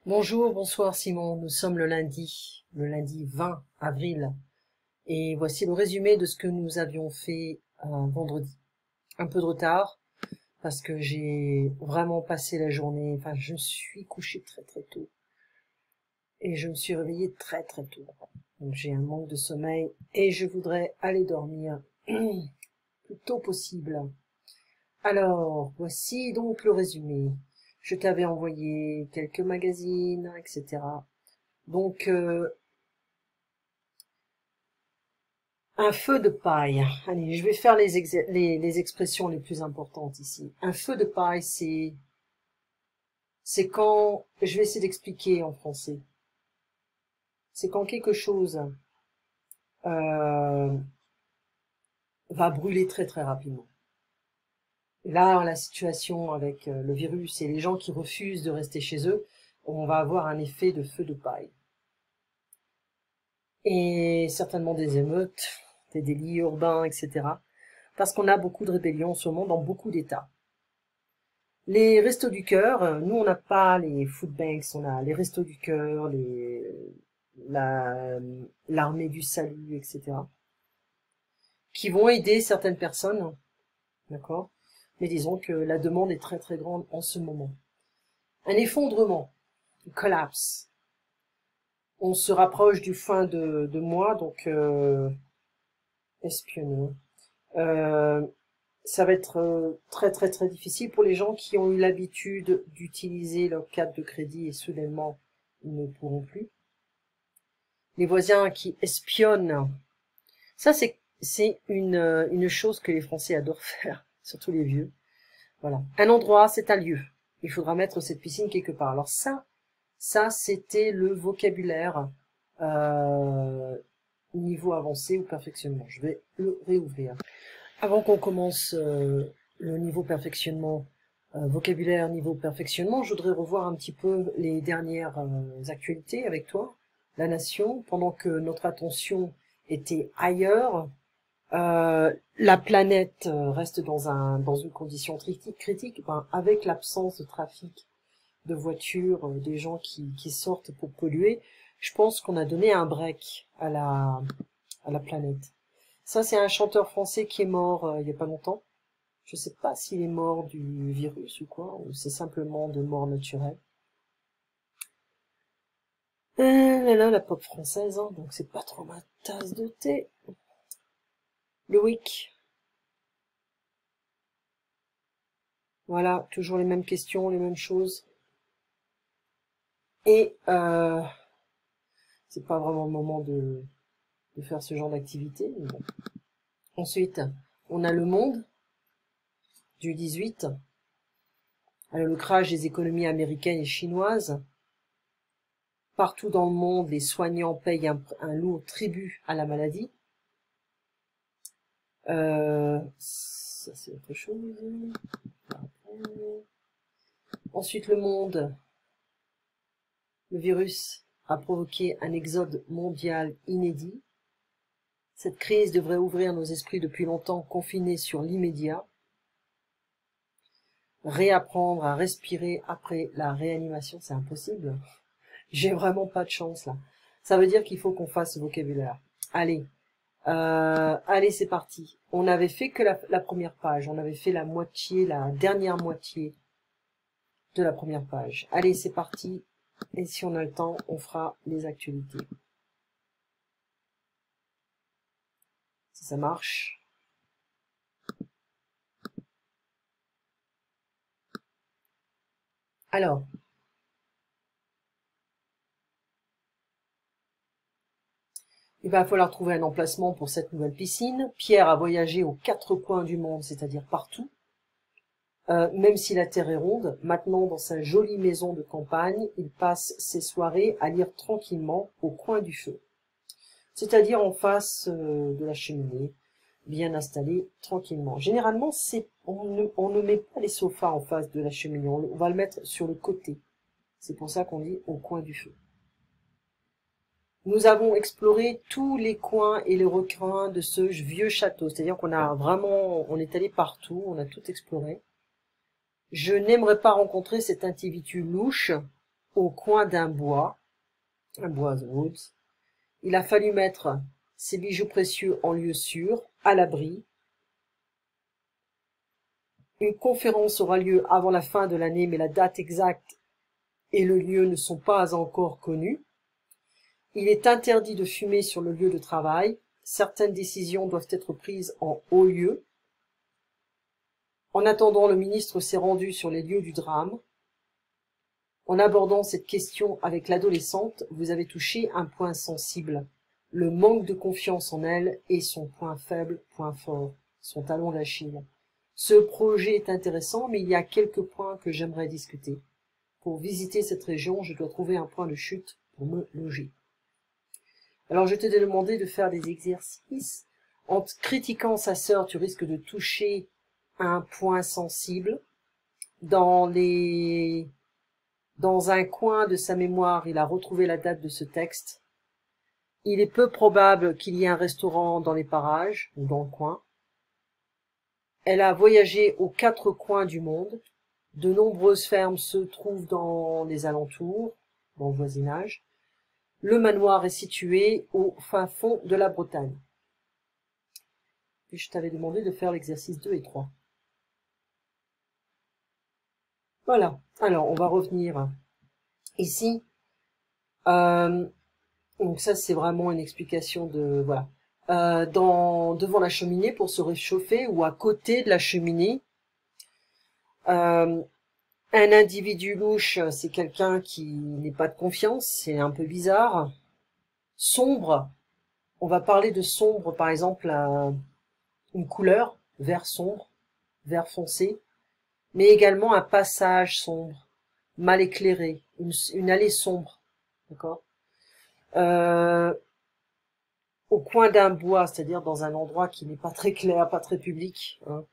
Bonjour, bonsoir Simon, nous sommes le lundi 20 avril, et voici le résumé de ce que nous avions fait vendredi. Un peu de retard, parce que j'ai vraiment passé la journée, enfin je me suis couché très très tôt, et je me suis réveillé très très tôt. Donc j'ai un manque de sommeil, et je voudrais aller dormir le plus tôt possible. Alors, voici donc le résumé. Je t'avais envoyé quelques magazines, etc. Donc, un feu de paille. Allez, je vais faire les expressions les plus importantes ici. Un feu de paille, c'est quand, je vais essayer d'expliquer en français. C'est quand quelque chose euh, va brûler très très rapidement. Là, la situation avec le virus et les gens qui refusent de rester chez eux, on va avoir un effet de feu de paille. Et certainement des émeutes, des délits urbains, etc. Parce qu'on a beaucoup de rébellions en ce moment dans beaucoup d'États. Les restos du cœur, nous on n'a pas les food banks, on a les restos du cœur, l'armée du salut, etc. qui vont aider certaines personnes, d'accord? Mais disons que la demande est très très grande en ce moment. Un effondrement, collapse. On se rapproche du fin de mois, donc espionner. Ça va être très très très difficile pour les gens qui ont eu l'habitude d'utiliser leur carte de crédit et soudainement ils ne pourront plus. Les voisins qui espionnent, ça c'est une chose que les Français adorent faire, surtout les vieux. Voilà, un endroit, c'est un lieu. Il faudra mettre cette piscine quelque part. Alors ça c'était le vocabulaire niveau avancé ou perfectionnement. Je vais le réouvrir. Avant qu'on commence le niveau perfectionnement, vocabulaire niveau perfectionnement, je voudrais revoir un petit peu les dernières actualités avec toi. La nation, pendant que notre attention était ailleurs, la planète reste dans une condition critique, ben, avec l'absence de trafic de voitures, des gens qui sortent pour polluer. Je pense qu'on a donné un break à la planète. Ça, c'est un chanteur français qui est mort il y a pas longtemps. Je sais pas s'il est mort du virus ou quoi, ou c'est simplement de mort naturelle. Là, la pop française, hein, donc c'est pas trop ma tasse de thé. Loïc, voilà, toujours les mêmes questions, les mêmes choses. Et c'est pas vraiment le moment de faire ce genre d'activité. Mais bon. Ensuite, on a le monde du 18. Alors, le crash des économies américaines et chinoises. Partout dans le monde, les soignants payent un lourd tribut à la maladie. Ça c'est autre chose. Ensuite, le monde. Le virus a provoqué un exode mondial inédit. Cette crise devrait ouvrir nos esprits depuis longtemps confinés sur l'immédiat. Réapprendre à respirer après la réanimation, c'est impossible. J'ai vraiment pas de chance là. Ça veut dire qu'il faut qu'on fasse ce vocabulaire. Allez, allez, c'est parti. On n'avait fait que la première page. On avait fait la dernière moitié de la première page. Allez, c'est parti. Et si on a le temps, on fera les actualités. Si ça marche. Alors, il va falloir trouver un emplacement pour cette nouvelle piscine. Pierre a voyagé aux 4 coins du monde, c'est-à-dire partout. Même si la Terre est ronde, maintenant dans sa jolie maison de campagne, il passe ses soirées à lire tranquillement au coin du feu. C'est-à-dire en face de la cheminée, bien installé tranquillement. Généralement, on ne met pas les sofas en face de la cheminée, on va le mettre sur le côté. C'est pour ça qu'on dit au coin du feu. Nous avons exploré tous les coins et les recoins de ce vieux château, c'est-à-dire on est allé partout, on a tout exploré. Je n'aimerais pas rencontrer cet individu louche au coin d'un bois, un bois, the woods. Il a fallu mettre ses bijoux précieux en lieu sûr, à l'abri. Une conférence aura lieu avant la fin de l'année, mais la date exacte et le lieu ne sont pas encore connus. Il est interdit de fumer sur le lieu de travail. Certaines décisions doivent être prises en haut lieu. En attendant, le ministre s'est rendu sur les lieux du drame. En abordant cette question avec l'adolescente, vous avez touché un point sensible, le manque de confiance en elle et son point faible, point fort, son talon d'Achille. Ce projet est intéressant, mais il y a quelques points que j'aimerais discuter. Pour visiter cette région, je dois trouver un point de chute pour me loger. Alors, je t'ai demandé de faire des exercices. En critiquant sa sœur, tu risques de toucher un point sensible. Dans un coin de sa mémoire, il a retrouvé la date de ce texte. Il est peu probable qu'il y ait un restaurant dans les parages ou dans le coin. Elle a voyagé aux 4 coins du monde. De nombreuses fermes se trouvent dans les alentours, dans le voisinage. Le manoir est situé au fin fond de la Bretagne. Puis je t'avais demandé de faire l'exercice 2 et 3. Voilà. Alors, on va revenir ici. Donc ça, c'est vraiment une explication de... Voilà. Devant la cheminée pour se réchauffer ou à côté de la cheminée. Un individu louche, c'est quelqu'un qui n'est pas de confiance, c'est un peu bizarre. Sombre, on va parler de sombre, par exemple, une couleur, vert sombre, vert foncé, mais également un passage sombre, mal éclairé, une allée sombre, d'accord, au coin d'un bois, c'est-à-dire dans un endroit qui n'est pas très clair, pas très public, hein,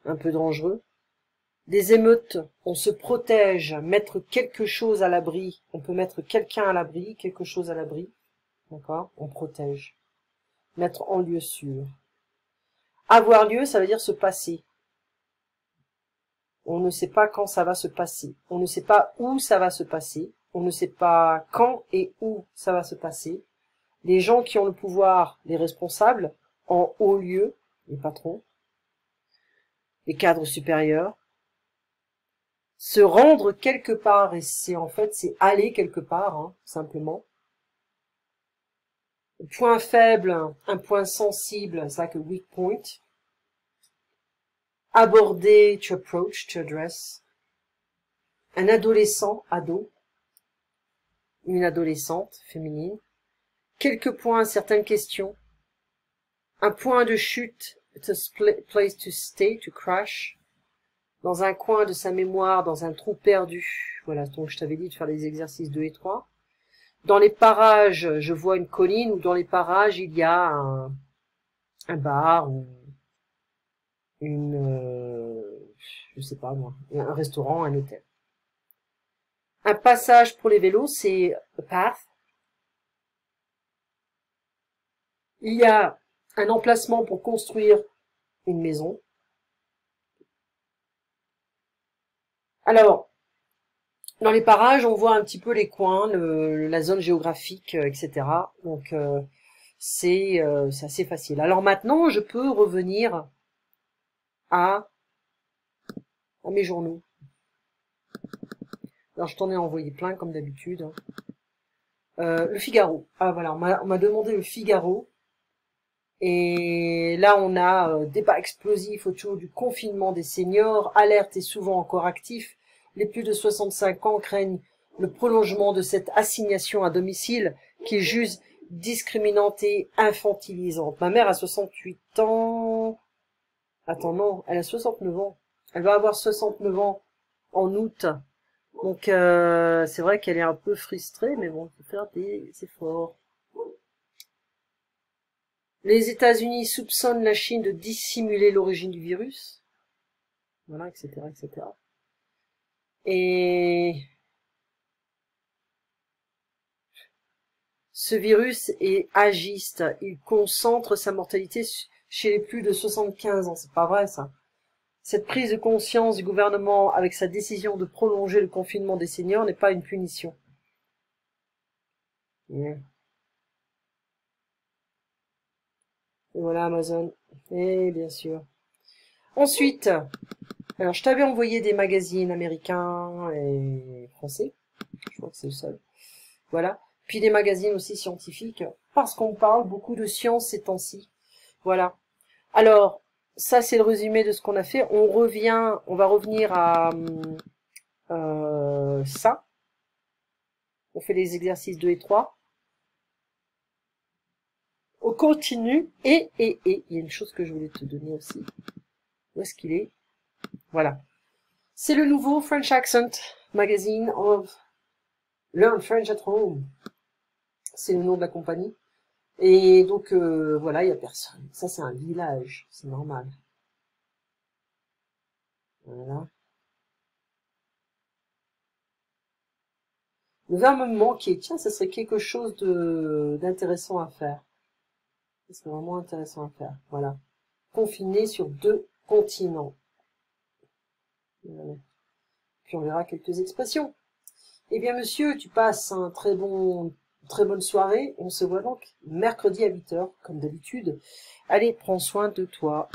un peu dangereux. Des émeutes, on se protège, mettre quelque chose à l'abri, on peut mettre quelqu'un à l'abri, quelque chose à l'abri, d'accord, on protège. Mettre en lieu sûr. Avoir lieu, ça veut dire se passer. On ne sait pas quand ça va se passer. On ne sait pas où ça va se passer. On ne sait pas quand et où ça va se passer. Les gens qui ont le pouvoir, les responsables, en haut lieu, les patrons, les cadres supérieurs, se rendre quelque part, et c'est aller quelque part, hein, simplement. Point faible, un point sensible, c'est like a weak point. Aborder, to approach, to address. Un adolescent, ado. Une adolescente, féminine. Quelques points, certaines questions. Un point de chute, place to stay, to crash. Dans un coin de sa mémoire, dans un trou perdu. Voilà, donc je t'avais dit de faire les exercices 2 et 3. Dans les parages, je vois une colline, ou dans les parages, il y a un bar, ou je sais pas moi, un restaurant, un hôtel. Un passage pour les vélos, c'est a path. Il y a un emplacement pour construire une maison. Alors, dans les parages, on voit un petit peu les coins, la zone géographique, etc. Donc, c'est assez facile. Alors maintenant, je peux revenir à mes journaux. Alors, je t'en ai envoyé plein, comme d'habitude. Le Figaro. Ah, voilà, on m'a demandé le Figaro. Et là, on a débat explosif autour du confinement des seniors. Alerte est souvent encore actif. Les plus de 65 ans craignent le prolongement de cette assignation à domicile qu'ils jugent discriminante et infantilisante. Ma mère a 68 ans. Attends, non, elle a 69 ans. Elle va avoir 69 ans en août. Donc, c'est vrai qu'elle est un peu frustrée, mais bon, il faut faire des efforts. Les États-Unis soupçonnent la Chine de dissimuler l'origine du virus. Voilà, etc., etc. Et ce virus est agiste. Il concentre sa mortalité chez les plus de 75 ans. C'est pas vrai, ça. Cette prise de conscience du gouvernement avec sa décision de prolonger le confinement des seniors n'est pas une punition. Et voilà Amazon. Et bien sûr. Ensuite, alors je t'avais envoyé des magazines américains et français. Je crois que c'est le seul. Voilà. Puis des magazines aussi scientifiques, parce qu'on parle beaucoup de science ces temps-ci. Voilà. Alors, ça c'est le résumé de ce qu'on a fait. On va revenir à ça. On fait les exercices 2 et 3. On continue. Et, il y a une chose que je voulais te donner aussi. Où est-ce qu'il est? Voilà. C'est le nouveau French Accent Magazine of Learn French at Home. C'est le nom de la compagnie. Et donc, voilà, il n'y a personne. Ça, c'est un village. C'est normal. Voilà. Le verbe me manquer. Tiens, ça serait quelque chose d'intéressant à faire. Ça serait vraiment intéressant à faire. Voilà. Confiné sur 2 continents. Voilà. Puis on verra quelques expressions. Eh bien, monsieur, tu passes un très bonne soirée. On se voit donc mercredi à 8 h, comme d'habitude. Allez, prends soin de toi.